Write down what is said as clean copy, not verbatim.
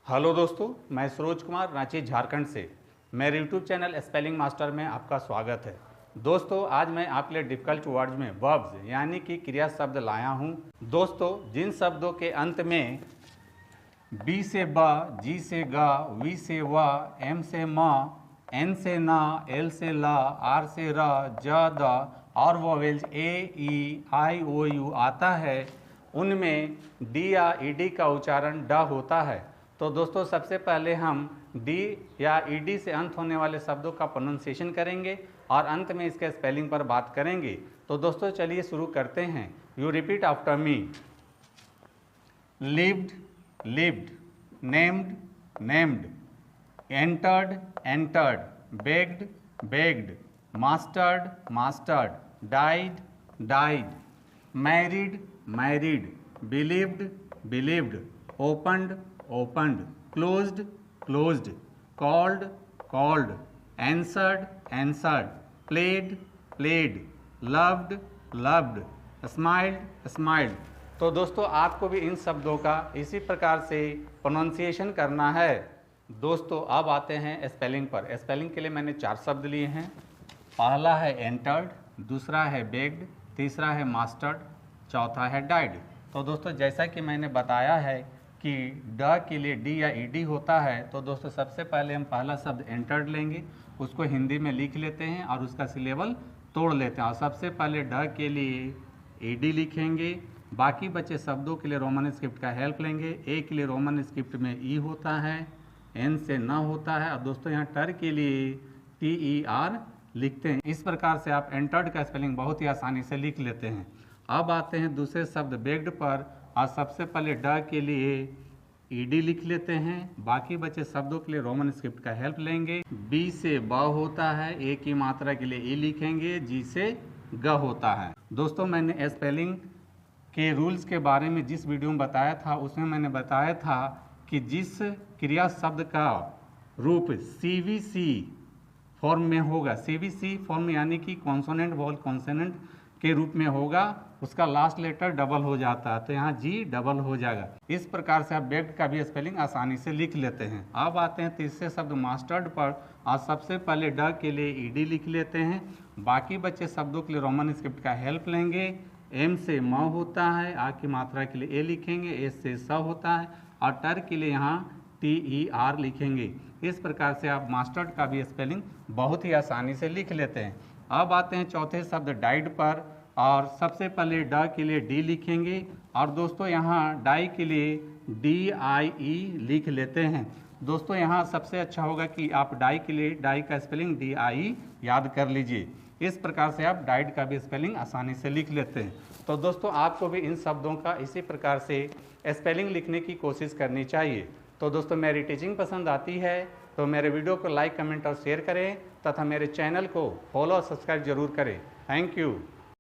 Hello दोस्तों, मैं सरोज कुमार रांची झारखंड से मेरे यूट्यूब चैनल स्पेलिंग मास्टर में आपका स्वागत है। दोस्तों, आज मैं आपके लिए डिफ़िकल्ट वर्ड्स में वर्ब्स यानी कि क्रिया शब्द लाया हूं। दोस्तों, जिन शब्दों के अंत में बी से ब, जी से ग, वी से व, एम से म, एन से न, एल से ल, आर से र, ज द और vowels A E I O you आता है, उनमें डी या ईडी का उच्चारण ड होता है। तो दोस्तों, सबसे पहले हम डी या ईडी से अंत होने वाले शब्दों का प्रोनाउंसिएशन करेंगे और अंत में इसके स्पेलिंग पर बात करेंगे। तो दोस्तों, चलिए शुरू करते हैं। You repeat after me. Lived, lived, named, named, entered, entered, begged, begged, mastered, mastered, died, died, married, married, believed, believed, opened, opened, closed, closed, called, called, answered, answered, played, played, loved, loved, smiled, smiled। तो दोस्तों, आपको भी इन शब्दों का इसी प्रकार से pronunciation करना है। दोस्तों, अब आते हैं स्पेलिंग पर। स्पेलिंग के लिए मैंने 4 शब्द लिए हैं। पहला है एंटर्ड, दूसरा है बेग्ड, तीसरा है मास्टर्ड, चौथा है डाइड। तो दोस्तों, जैसा कि मैंने बताया है कि ड के लिए डी या ईडी होता है, तो दोस्तों सबसे पहले हम पहला शब्द एंटर्ड लेंगे, उसको हिंदी में लिख लेते हैं और उसका सिलेबल तोड़ लेते हैं। और सबसे पहले ड के लिए ईडी लिखेंगे, बाकी बचे शब्दों के लिए रोमन स्क्रिप्ट का हेल्प लेंगे। ए के लिए रोमन स्क्रिप्ट में ई होता है, एन से न होता है, और दोस्तों यहाँ टर के लिए टी ई आर लिखते हैं। इस प्रकार से आप एंटर्ड का स्पेलिंग बहुत ही आसानी से लिख लेते हैं। अब आते हैं दूसरे शब्द बेग्ड पर, और सबसे पहले ड के लिए ईडी लिख लेते हैं, बाकी बचे शब्दों के लिए रोमन स्क्रिप्ट का हेल्प लेंगे। बी से ब होता है, ए की मात्रा के लिए ई लिखेंगे, जी से ग होता है। दोस्तों, मैंने स्पेलिंग के रूल्स के बारे में जिस वीडियो में बताया था, उसमें मैंने बताया था कि जिस क्रिया शब्द का रूप सीवीसी फॉर्म में होगा, सीवीसी फॉर्म यानी कि कॉन्सोनेंट वॉवल कॉन्सोनेंट के रूप में होगा, उसका लास्ट लेटर डबल हो जाता है, तो यहाँ जी डबल हो जाएगा। इस प्रकार से आप बेग्ड का भी स्पेलिंग आसानी से लिख लेते हैं। अब आते हैं तीसरे शब्द मास्टर्ड पर, और सबसे पहले ड के लिए ईडी लिख लेते हैं, बाकी बचे शब्दों के लिए रोमन स्क्रिप्ट का हेल्प लेंगे। एम से म होता है, आ की मात्रा के लिए ए लिखेंगे, एस से स होता है, और टर के लिए यहाँ टी ई आर लिखेंगे। इस प्रकार से आप मास्टर्ड का भी स्पेलिंग बहुत ही आसानी से लिख लेते हैं। अब आते हैं चौथे शब्द डाइड पर, और सबसे पहले ड के लिए डी लिखेंगे, और दोस्तों यहाँ डाई के लिए डी आई ई लिख लेते हैं। दोस्तों, यहाँ सबसे अच्छा होगा कि आप डाई के लिए डाई का स्पेलिंग डी आई याद कर लीजिए। इस प्रकार से आप डाइड का भी स्पेलिंग आसानी से लिख लेते हैं। तो दोस्तों, आपको भी इन शब्दों का इसी प्रकार से स्पेलिंग लिखने की कोशिश करनी चाहिए। तो दोस्तों, मेरी टीचिंग पसंद आती है तो मेरे वीडियो को लाइक, कमेंट और शेयर करें, तथा मेरे चैनल को फॉलो और सब्सक्राइब जरूर करें। Thank you.